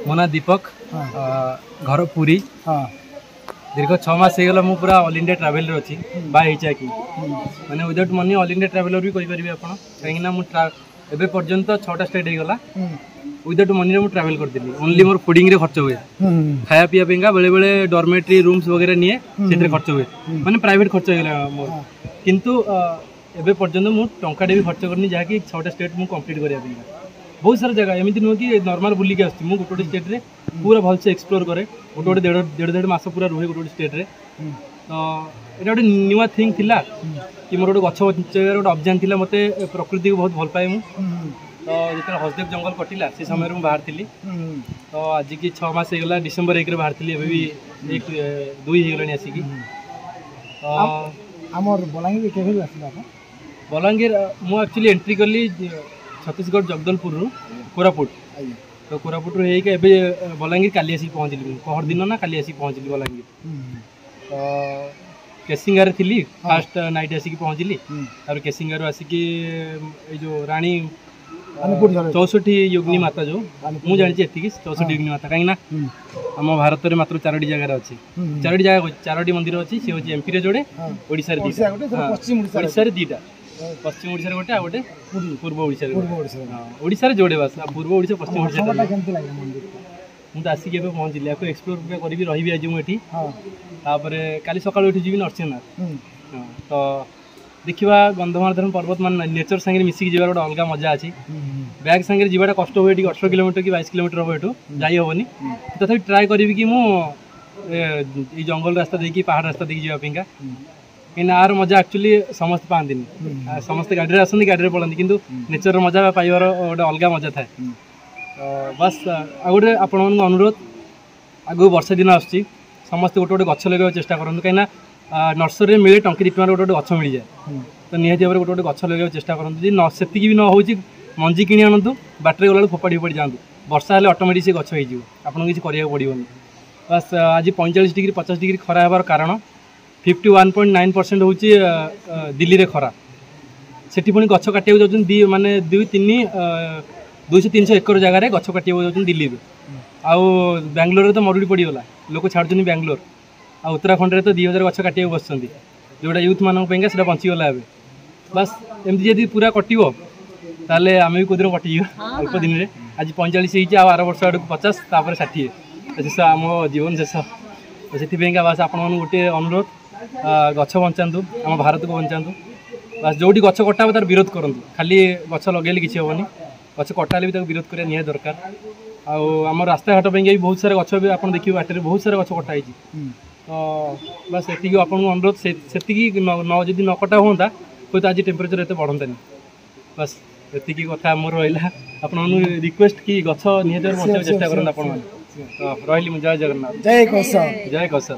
मो ना दीपक घर पुरी दीर्घ 6 मास होगा मुझे पूरा ऑल इंडिया ट्रैवल अच्छी बाहर कि मैंने without money all India traveller भी कहींपर आप कहीं पर्यंत 6टा स्टेट होगा विदाउट मनी मुझे ट्रैवल करती ओनली मोर फूडिंग रे खर्च हुए खाया पीवा बेले बेले डॉर्मेटरी रूम्स वगैरह निए से खर्च हुए माने प्राइवेट खर्च होगा मोर किंतु एबे पर्यंत मुझे टंकाटे भी खर्च करनी जहाँकि 6टा स्टेट मुझे कंप्लीट करने बहुत सारा जगह एमती नुह कि नॉर्मल बुलिक आसती मुझे गोटे स्टेट रे पूरा भलसे एक्सप्लोर करे गोटे डेढ़ मास पूरा रुहे गोटे स्टेट रे तो ये गोटे नुआ थिंग थिला कि मोर गोटे गछ बचाइबार गोटे अभियान थिला मते प्रकृति को बहुत भल पाए मु तो जो हसदेव जंगल कटिला से समय मुझे बाहर थी तो आज की 6 मास होगा डिसेम्बर 1 बाहर थी एवं भी 1-2 होगा आसिकी आमर बलांगीर केबे आसिला बलांगीर मु एक्चुअली एंट्री कली छत्तीसगढ़ जगदलपुर कोरापुट तो कोरापुट रे बलांगीर काली आसी पहुँचली पहर दिन ना काली आसी पहुँचली बलांगीर तो केसिंगार थी फास्ट नाइट आसिक पहुँचली और केसिंगार आसिकी जो रानी 64 योगिनी माता जो मुझे जानी एति 64 योगिनी माता कहीं आम भारत में मात्र 4टी जगह अच्छी 4टी जगह 4टी मंदिर अच्छी सी हूँ एमपी रे जोड़े ओडिशा रे 2टा पश्चिम ओडिशा गोटे आ गोटे पूर्व ओडिशा रे जोड़े बस पूर्व ओडिशा पश्चिम ओडिशा मुझे आसिक पहुँचली आपको एक्सप्लोर करी रही आज मुझे काली सकाल उठी जी नरसिंहनाथ तो देखा गंधमार्धन पर्वत मान नेचर सांगे मिसिक जीवार गोटे अलग मजा अच्छी बैग सांगे जीवाटा कष्ट हुए 18 किलोमीटर कि 22 किलोमीटर हम एठू जाई हेनी तथापि ट्राए करी कि मुझे जंगल रास्ता देखिए पहाड़ रास्ता देखिए जावापाइंका कहीं आर मजा एक्चुअली समस्त पाती समस्त गाड़ी आसती गाड़ी में पड़ती किंतु नेचर मजा पाइबार गोटे अलग मजा थाए बस आ गए आपण अनुरोध आगु वर्षा दिन आसुच्ची समस्त गोटे गोटे गछ लगे चेष्टा करूँ कहीं नर्सरी मिले टंकी 2 टंकार गोटे गछ मिल जाए तो निहाती भाव गोटे गोटे गछ लगे चेष्टा करूँ जी से भी न हो मंजी कि आणतु बाटर गला फोपाड़ी फोपाड़ी जातु वर्षा हेल्ले अटोमेटिक से गछ आपको किसी करा पड़ोनी बस आज 45 डिग्री 50 डिग्री खरा होबार कारण 51.9% हूँ दिल्ली रे खरा से पुणी गछ काटा जाऊँ माने 200-300 एकर जगार गछ काटा जाऊँ दिल्ली में आउ बेंगलोर तो मरुड़ी पड़गला लोक छाड़ुन बेंगलोर आ उत्तराखंड में तो 2000 गछ काटा बस जोटा यूथ मानक से बंचीगला ए बस एमती जब पूरा कटो ताले आम भी कौन कटिज अल्प दिन में आज 45 हो आर वर्ष आड़ 50 तापर 60 शेष आम जीवन शेष तो से बस आपण गोटे अनुरोध गछ बचातु आम भारत को बचातु बस जो गछ कटा तार विरोध करूँ खाली गछ लगे किसी हेनी गछ कटा भी विरोध करने निहाती दरकार आम रास्ता घाट भी बहुत सारा गछ भी आप देखिए बाटर बहुत सारा गछ कटाई तो बस ये आपको अनुरोध से जदि न कटा हाँ तो आज टेम्परेचर एत बढ़तानी बस ये कथा मोर रहा आप रिक्वेस्ट कि गछ निहाती बचाई चेष्टा करते आप रही जय जगन्नाथ जय कौशल जय कौशल।